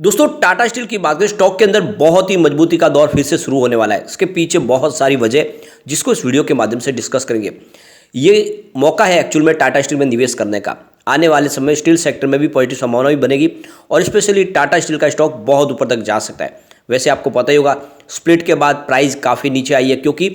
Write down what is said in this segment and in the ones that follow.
दोस्तों टाटा स्टील की बात करें, स्टॉक के अंदर बहुत ही मजबूती का दौर फिर से शुरू होने वाला है। इसके पीछे बहुत सारी वजह जिसको इस वीडियो के माध्यम से डिस्कस करेंगे। ये मौका है एक्चुअल में टाटा स्टील में निवेश करने का। आने वाले समय स्टील सेक्टर में भी पॉजिटिव संभावना भी बनेगी और स्पेशली टाटा स्टील का स्टॉक बहुत ऊपर तक जा सकता है। वैसे आपको पता ही होगा, स्प्लिट के बाद प्राइस काफ़ी नीचे आई है क्योंकि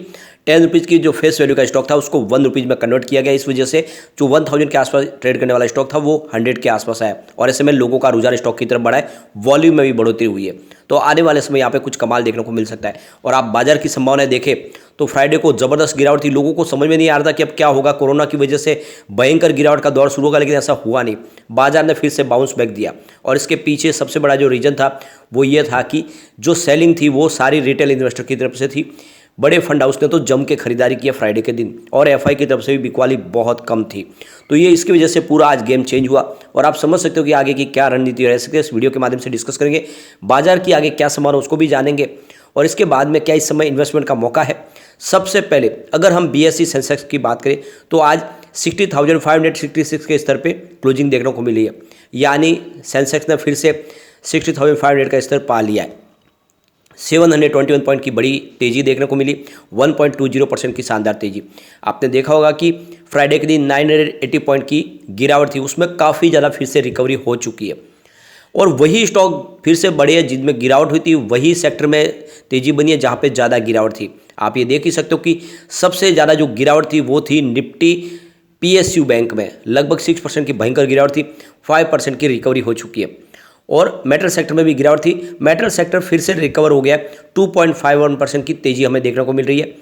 10 रुपीज़ की जो फेस वैल्यू का स्टॉक था उसको 1 रुपीज़ में कन्वर्ट किया गया। इस वजह से जो 1000 के आसपास ट्रेड करने वाला स्टॉक था वो 100 के आसपास आया और ऐसे में लोगों का रुझान स्टॉक की तरफ बढ़ा है, वॉल्यूम में भी बढ़ोतरी हुई है। तो आने वाले समय यहाँ पे कुछ कमाल देखने को मिल सकता है। और आप बाजार की संभावनाएं देखें तो फ्राइडे को ज़बरदस्त गिरावट थी। लोगों को समझ में नहीं आ रहा था कि अब क्या होगा, कोरोना की वजह से भयंकर गिरावट का दौर शुरू होगा, लेकिन ऐसा हुआ नहीं। बाजार ने फिर से बाउंस बैक दिया और इसके पीछे सबसे बड़ा जो रीजन था वो ये था कि जो सेलिंग थी वो सारी रिटेल इन्वेस्टर की तरफ से थी। बड़े फंड हाउस ने तो जम के खरीदारी किया फ्राइडे के दिन और एफआई की तरफ से भी बिकवाली बहुत कम थी। तो ये इसकी वजह से पूरा आज गेम चेंज हुआ और आप समझ सकते हो कि आगे की क्या रणनीति रह सकती है। इस वीडियो के माध्यम से डिस्कस करेंगे, बाजार की आगे क्या संभावना उसको भी जानेंगे और इसके बाद में क्या इस समय इन्वेस्टमेंट का मौका है। सबसे पहले अगर हम बीएसई सेंसेक्स की बात करें तो आज 60,566 के स्तर पे क्लोजिंग देखने को मिली है, यानी सेंसेक्स ने फिर से 60,500 का स्तर पा लिया है। 721 पॉइंट की बड़ी तेज़ी देखने को मिली, 1.20% की शानदार तेज़ी। आपने देखा होगा कि फ्राइडे के दिन 980 पॉइंट की गिरावट थी, उसमें काफ़ी ज़्यादा फिर से रिकवरी हो चुकी है और वही स्टॉक फिर से बढ़े हैं जिनमें गिरावट हुई थी, वही सेक्टर में तेज़ी बनी है जहाँ पे ज़्यादा गिरावट थी। आप ये देख ही सकते हो कि सबसे ज़्यादा जो गिरावट थी वो थी निफ्टी पीएसयू बैंक में, लगभग 6% की भयंकर गिरावट थी, 5% की रिकवरी हो चुकी है। और मेटल सेक्टर में भी गिरावट थी, मेटल सेक्टर फिर से रिकवर हो गया, 2.51% की तेज़ी हमें देखने को मिल रही है।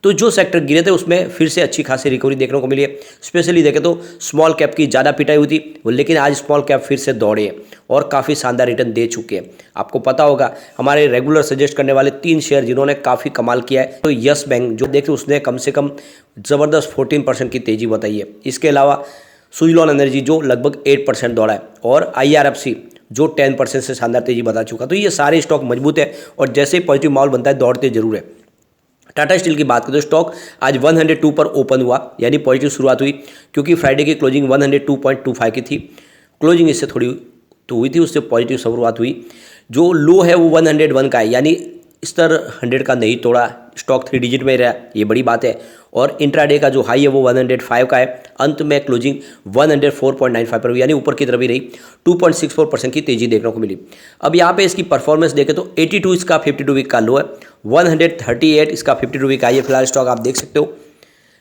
तो जो सेक्टर गिरे थे उसमें फिर से अच्छी खासी रिकवरी देखने को मिली है। स्पेशली देखें तो स्मॉल कैप की ज़्यादा पिटाई हुई थी, लेकिन आज स्मॉल कैप फिर से दौड़े हैं और काफ़ी शानदार रिटर्न दे चुके हैं। आपको पता होगा हमारे रेगुलर सजेस्ट करने वाले 3 शेयर जिन्होंने काफ़ी कमाल किया है, तो यस बैंक जो देखे उसने कम से कम ज़बरदस्त 14% की तेज़ी बताई है। इसके अलावा सुजलॉन एनर्जी जो लगभग 8% दौड़ा है और IRFC जो 10% से शानदार तेजी बता चुका। तो ये सारे स्टॉक मजबूत है और जैसे ही पॉजिटिव माहौल बनता है दौड़ते जरूर है। टाटा स्टील की बात करें तो स्टॉक आज 102 पर ओपन हुआ, यानी पॉजिटिव शुरुआत हुई क्योंकि फ्राइडे की क्लोजिंग 102.25 की थी। क्लोजिंग इससे थोड़ी तो हुई थी, उससे पॉजिटिव शुरुआत हुई। जो लो है वो 101 का है, यानी स्तर 100 का नहीं तोड़ा, स्टॉक 3 डिजिट में रहा, ये बड़ी बात है। और इंट्राडे का जो हाई है वो 105 का है। अंत में क्लोजिंग 104.95 पर हुई, यानी ऊपर की तरफ ही रही, 2.64% की तेज़ी देखने को मिली। अब यहाँ पे इसकी परफॉर्मेंस देखें तो 82 इसका 52 वीक का लो है, 138 इसका 52 वीक हाई है। फिलहाल स्टॉक आप देख सकते हो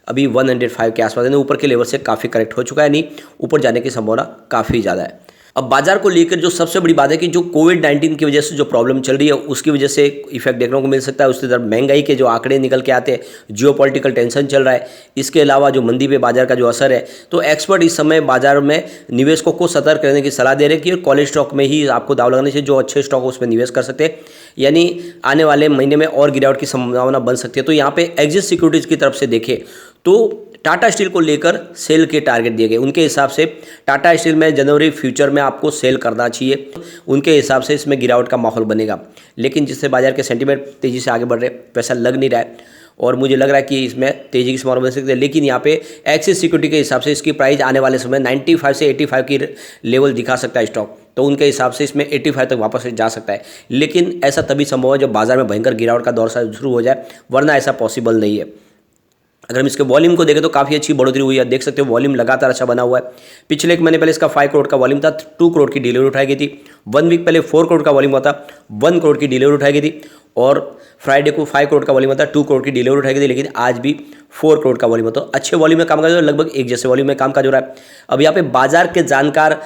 अभी 105 के आसपास, यानी ऊपर के लेवल से काफ़ी करेक्ट हो चुका है, नहीं ऊपर जाने की संभावना काफ़ी ज़्यादा है। अब बाजार को लेकर जो सबसे बड़ी बात है कि जो कोविड-19 की वजह से जो प्रॉब्लम चल रही है उसकी वजह से इफेक्ट देखने को मिल सकता है। उसकी तरफ महंगाई के जो आंकड़े निकल के आते हैं, जियोपॉलिटिकल टेंशन चल रहा है, इसके अलावा जो मंदी पे बाजार का जो असर है, तो एक्सपर्ट इस समय बाजार में निवेशकों को सतर्क रहने की सलाह दे रहे हैं कि कॉलेज स्टॉक में ही आपको दाव लगाने से जो अच्छे स्टॉक उसमें निवेश कर सकते हैं, यानी आने वाले महीने में और गिरावट की संभावना बन सकती है। तो यहाँ पे एग्जिट सिक्योरिटीज़ की तरफ से देखें तो टाटा स्टील को लेकर सेल के टारगेट दिए गए। उनके हिसाब से टाटा स्टील में जनवरी फ्यूचर में आपको सेल करना चाहिए, उनके हिसाब से इसमें गिरावट का माहौल बनेगा। लेकिन जिससे बाजार के सेंटीमेंट तेज़ी से आगे बढ़ रहे वैसा लग नहीं रहा है और मुझे लग रहा है कि इसमें तेज़ी की संभावना बन सकती है। लेकिन यहाँ पे एक्सिस सिक्योरिटी के हिसाब से इसकी प्राइस आने वाले समय 95 से 85 की लेवल दिखा सकता है स्टॉक, तो उनके हिसाब से इसमें 85 तक वापस जा सकता है। लेकिन ऐसा तभी संभव है जब बाजार में भयंकर गिरावट का दौर शुरू हो जाए, वरना ऐसा पॉसिबल नहीं है। अगर हम इसके वॉल्यूम को देखें तो काफ़ी अच्छी बढ़ोतरी हुई है, देख सकते हो वॉल्यूम लगातार अच्छा बना हुआ है। पिछले 1 महीने पहले इसका 5 करोड़ का वॉल्यूम था, 2 करोड़ की डिलीवरी उठाई गई थी। 1 वीक पहले 4 करोड़ का वॉल्यूम हुआ था, 1 करोड़ की डिलीवरी उठाई गई थी। और फ्राइडे को 5 करोड़ का वॉल्यूम था, 2 करोड़ की डिलीवरी उठाई गई थी। लेकिन आज भी 4 करोड़ का वॉल्यूम होता है, अच्छे वॉल्यूम में काम कर रहा है, लगभग एक जैसे वॉल्यूम में काम काज हो रहा है। अब यहाँ पे बाजार के जानकार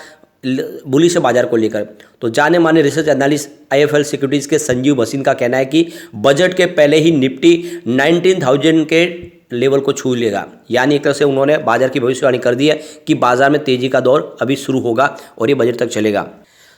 बुलिश है बाजार को लेकर, तो जाने माने रिसर्च एनालिस्ट IIFL सिक्योरिटीज़ के संजीव भसीन का कहना है कि बजट के पहले ही निफ्टी 19,000 के लेवल को छू लेगा, यानी एक तरह से उन्होंने बाजार की भविष्यवाणी कर दी है कि बाजार में तेजी का दौर अभी शुरू होगा और ये बजट तक चलेगा।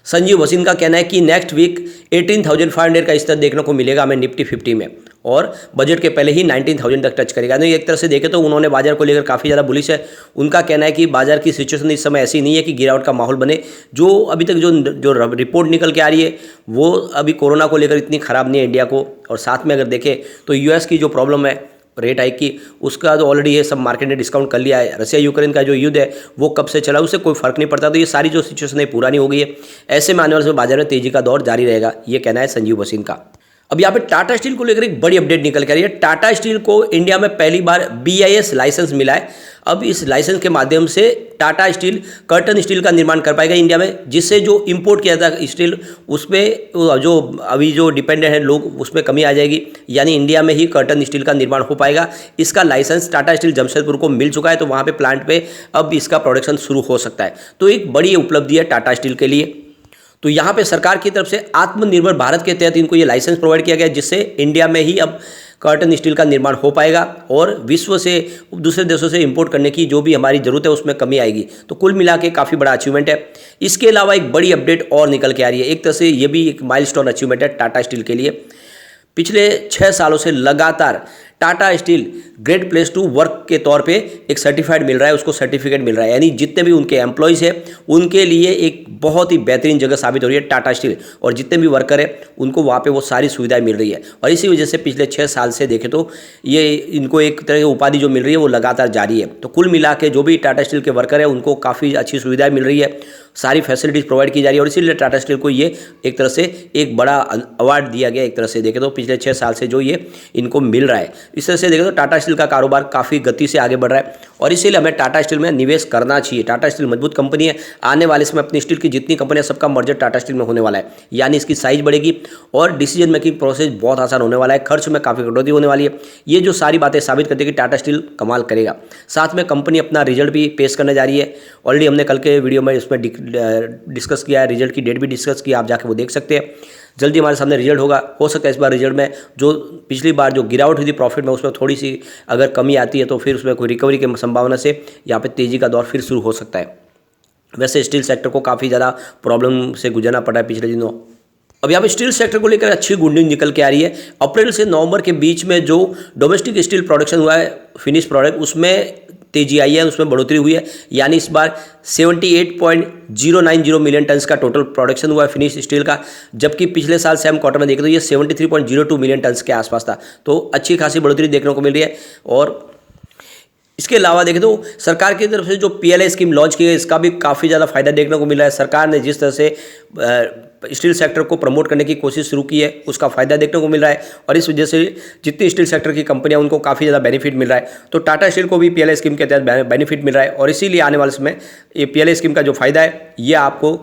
संजीव भसीन का कहना है कि नेक्स्ट वीक 18,500 का स्तर देखने को मिलेगा हमें निफ्टी 50 में और बजट के पहले ही 19,000 तक टच करेगा। नहीं, एक तरह से देखें तो उन्होंने बाजार को लेकर काफ़ी ज़्यादा बुलिश है। उनका कहना है कि बाजार की सिचुएशन इस समय ऐसी नहीं है कि गिरावट का माहौल बने। जो अभी तक जो रिपोर्ट निकल के आ रही है वो अभी कोरोना को लेकर इतनी ख़राब नहीं है इंडिया को, और साथ में अगर देखें तो US की जो प्रॉब्लम है रेट हाइक की, उसका तो ऑलरेडी ये सब मार्केट ने डिस्काउंट कर लिया है। रशिया यूक्रेन का जो युद्ध है वो कब से चला, उससे कोई फर्क नहीं पड़ता। तो ये सारी जो सिचुएशन है पुरानी हो गई है। ऐसे में आने वाले समय बाजार में तेजी का दौर जारी रहेगा, ये कहना है संजीव भसीन का। अब यहाँ पे टाटा स्टील को लेकर एक बड़ी अपडेट निकल कर आ रही है। टाटा स्टील को इंडिया में पहली बार BIS लाइसेंस मिला है। अब इस लाइसेंस के माध्यम से टाटा स्टील कर्टन स्टील का निर्माण कर पाएगा इंडिया में, जिससे जो इंपोर्ट किया था स्टील उसमें जो अभी जो डिपेंडेंट है लोग उसमें कमी आ जाएगी, यानी इंडिया में ही कर्टन स्टील का निर्माण हो पाएगा। इसका लाइसेंस टाटा स्टील जमशेदपुर को मिल चुका है, तो वहाँ पे प्लांट पे अब इसका प्रोडक्शन शुरू हो सकता है। तो एक बड़ी उपलब्धि है टाटा स्टील के लिए। तो यहाँ पे सरकार की तरफ से आत्मनिर्भर भारत के तहत इनको ये लाइसेंस प्रोवाइड किया गया, जिससे इंडिया में ही अब कर्टन स्टील का निर्माण हो पाएगा और विश्व से दूसरे देशों से इंपोर्ट करने की जो भी हमारी ज़रूरत है उसमें कमी आएगी। तो कुल मिला के काफ़ी बड़ा अचीवमेंट है। इसके अलावा एक बड़ी अपडेट और निकल के आ रही है। एक तरह से ये भी एक माइलस्टोन अचीवमेंट है टाटा स्टील के लिए। पिछले 6 सालों से लगातार Tata steel great place to work के तौर पे एक सर्टिफाइड मिल रहा है, उसको सर्टिफिकेट मिल रहा है, यानी जितने भी उनके एम्प्लॉयज़ हैं उनके लिए एक बहुत ही बेहतरीन जगह साबित हो रही है टाटा स्टील, और जितने भी वर्कर हैं उनको वहाँ पे वो सारी सुविधाएं मिल रही है। और इसी वजह से पिछले 6 साल से देखें तो ये इनको एक तरह की उपाधि जो मिल रही है वो लगातार जारी है। तो कुल मिला के जो भी टाटा स्टील के वर्कर है उनको काफ़ी अच्छी सुविधाएँ मिल रही है, सारी फैसिलिटीज़ प्रोवाइड की जा रही है, और इसीलिए टाटा स्टील को ये एक तरह से एक बड़ा अवार्ड दिया गया। एक तरह से देखें तो पिछले 6 साल से जो ये इनको मिल रहा है, इस तरह से देखें तो टाटा स्टील का कारोबार काफ़ी गति से आगे बढ़ रहा है, और इसीलिए हमें टाटा स्टील में निवेश करना चाहिए। टाटा स्टील मजबूत कंपनी है, आने वाले समय अपनी स्टील की जितनी कंपनियां सबका मर्जर टाटा स्टील में होने वाला है, यानी इसकी साइज बढ़ेगी और डिसीजन मेकिंग प्रोसेस बहुत आसान होने वाला है, खर्च में काफ़ी कटौती होने वाली है। ये जो सारी बातें साबित करती है कि टाटा स्टील कमाल करेगा। साथ में कंपनी अपना रिजल्ट भी पेश करने जा रही है। ऑलरेडी हमने कल के वीडियो में उसमें डिस्कस किया है, रिजल्ट की डेट भी डिस्कस किया, आप जाके वो देख सकते हैं। जल्दी हमारे सामने रिजल्ट होगा, हो सकता है इस बार रिजल्ट में जो पिछली बार जो गिरावट हुई थी प्रॉफिट में उसमें थोड़ी सी अगर कमी आती है तो फिर उसमें कोई रिकवरी की संभावना से यहाँ पे तेज़ी का दौर फिर शुरू हो सकता है। वैसे स्टील सेक्टर को काफ़ी ज़्यादा प्रॉब्लम से गुजरना पड़ा है पिछले दिनों। अब यहाँ पे स्टील सेक्टर को लेकर अच्छी गुड न्यूज़ निकल के आ रही है। अप्रैल से नवंबर के बीच में जो डोमेस्टिक स्टील प्रोडक्शन हुआ है, फिनिश प्रोडक्ट, उसमें तेजी आई है, उसमें बढ़ोतरी हुई है, यानी इस बार 78.090 मिलियन टन्स का टोटल प्रोडक्शन हुआ है फिनिश स्टील का, जबकि पिछले साल सेम क्वार्टर में देखें तो ये 73.02 मिलियन टन्स के आसपास था। तो अच्छी खासी बढ़ोतरी देखने को मिल रही है। और इसके अलावा देखें तो सरकार की तरफ से जो PLI स्कीम लॉन्च की है इसका भी काफ़ी ज़्यादा फायदा देखने को मिला है। सरकार ने जिस तरह से स्टील सेक्टर को प्रमोट करने की कोशिश शुरू की है उसका फ़ायदा देखने को मिल रहा है, और इस वजह से जितनी स्टील सेक्टर की कंपनियां उनको काफ़ी ज़्यादा बेनिफिट मिल रहा है। तो टाटा स्टील को भी PLI स्कीम के तहत बेनिफिट मिल रहा है, और इसीलिए आने वाले समय ये PLI स्कीम का जो फ़ायदा है ये आपको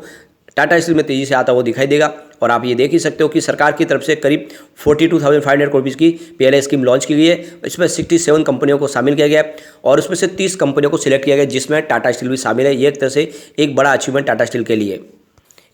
टाटा स्टील में तेज़ी से आता हुआ दिखाई देगा। और आप ये देख ही सकते हो कि सरकार की तरफ से करीब 42,500 करोड़ रुपये की PLI स्कीम लॉन्च की गई है। इसमें 67 कंपनियों को शामिल किया गया है, और उसमें से 30 कंपनियों को सिलेक्ट किया गया जिसमें टाटा स्टील भी शामिल है। ये एक तरह से एक बड़ा अचीवमेंट टाटा स्टील के लिए।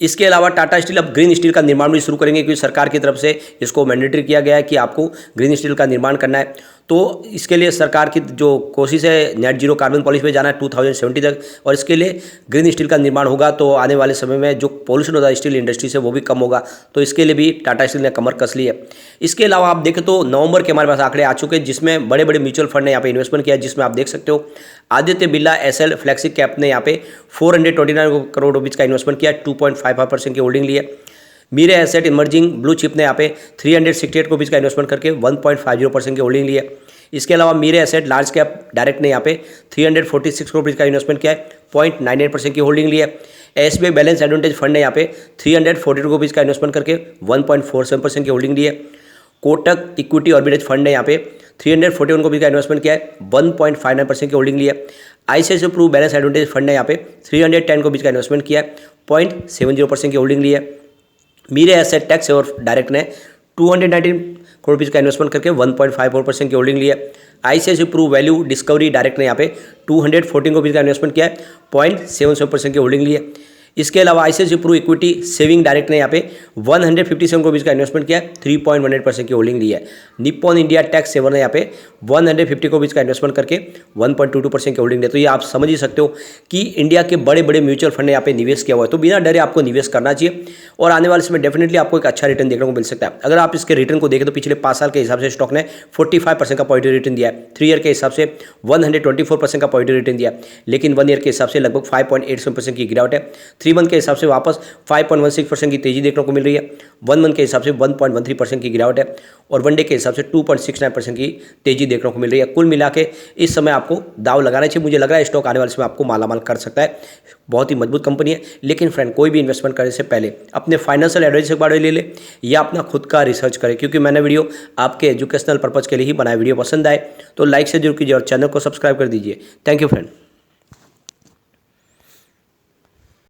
इसके अलावा टाटा स्टील अब ग्रीन स्टील का निर्माण भी शुरू करेंगे, क्योंकि सरकार की तरफ से इसको मैंडेटरी किया गया है कि आपको ग्रीन स्टील का निर्माण करना है। तो इसके लिए सरकार की जो कोशिश है नेट जीरो कार्बन पॉलिसी पे जाना है 2070 तक, और इसके लिए ग्रीन स्टील का निर्माण होगा तो आने वाले समय में जो पोल्यूशन होता है स्टील इंडस्ट्री से वो भी कम होगा। तो इसके लिए भी टाटा स्टील ने कमर कस ली है। इसके अलावा आप देखें तो नवंबर के हमारे पास आंकड़े आ चुके हैं जिसमें बड़े बड़े म्यूचुअल फंड ने यहाँ पे इन्वेस्टमेंट किया है, जिसमें आप देख सकते हो Aditya Birla SL flexi cap ने यहाँ पे 429 करोड़ रुपीज़ का इन्वेस्टमेंट किया, 2.55% की होल्डिंग ली है। मीरे एसेट इमर्जिंग ब्लू चिप ने यहाँ पे 368 करोड़ रुपीज़ का इन्वेस्टमेंट करके 1.50% की होल्डिंग ली है। इसके अलावा मीरे एसेट लार्ज कैप डायरेक्ट ने यहाँ पे 346 करोड़ रुपीज़ का इन्वेस्टमेंट किया है, 0.98% की होल्डिंग ली है। SBI बैलेंस एडवांटेज फंड ने यहाँ पे 342 करोड़ रुपीज़ का इन्वेस्टमेंट करके 1.47% की होल्डिंग ली है। कोटक इक्विटी आर्बिट्रेज फंड ने यहाँ पे 341 करोड़ रुपीज़ का इन्वेस्टमेंट किया है, 1.59% की होल्डिंग ली है। ICICI Pru balance advantage fund ने यहाँ पे 310 करोड़ रुपीज़ का इन्वेस्टमेंट किया है, 0.70% की होल्डिंग ली है। मीरे एसेट टैक्स और डायरेक्ट ने 219 करोड़ रुपीज़ का इन्वेस्टमेंट करके 1.54% की होल्डिंग ली है। ICICI Pru value discovery direct ने यहाँ पे 214 करोड़ रुपीज़ का इन्वेस्टमेंट किया है, 0.77% की होल्डिंग ली है। इसके अलावा ICICI Pru equity saving direct ने यहाँ पे 157 करोड़ रुपीज़ का इन्वेस्टमेंट किया है, 3.18% की होल्डिंग ली है। निप्पॉन इंडिया टैक्स सेवर ने यहाँ पे 150 करोड़ रुपीज़ का इन्वेस्टमेंट करके 1.22% की होल्डिंग ली है। तो ये आप समझ ही सकते हो कि इंडिया के बड़े बड़े म्यूचुअल फंड ने यहाँ पे निवेश किया हुआ है, तो बिना डरे आपको निवेश करना चाहिए और आने वाले समय डेफिनेटली आपको एक अच्छा रिटर्न देखने को मिल सकता है। अगर आप इसके रिटर्न को देखें तो पिछले 5 साल के हिसाब से स्टॉक ने 45% का पॉजिटिव रिटर्न दिया है, 3 ईयर के हिसाब से 124% का पॉजिटिव रिटर्न दिया, लेकिन 1 ईयर के हिसाब से लगभग 5.87% की गिरावट है। 3 मंथ के हिसाब से वापस 5.16% की तेजी देखने को मिल रही है। 1 मंथ के हिसाब से 1.13% की गिरावट है और 1 डे के हिसाब से 2.69% की तेजी देखने को मिल रही है। कुल मिला के इस समय आपको दाव लगाना चाहिए। मुझे लग रहा है स्टॉक आने वाले समय आपको मालामाल कर सकता है। बहुत ही मजबूत कंपनी है। लेकिन फ्रेंड, कोई भी इन्वेस्टमेंट करने से पहले अपने फाइनेंशियल एडवाइजर से बारे ले ले या अपना खुद का रिसर्च करें, क्योंकि मैंने वीडियो आपके एजुकेशनल पर्पज़ के लिए ही बनाया। वीडियो पसंद आए तो लाइक से जरूर कीजिए और चैनल को सब्सक्राइब कर दीजिए। Thank you friend.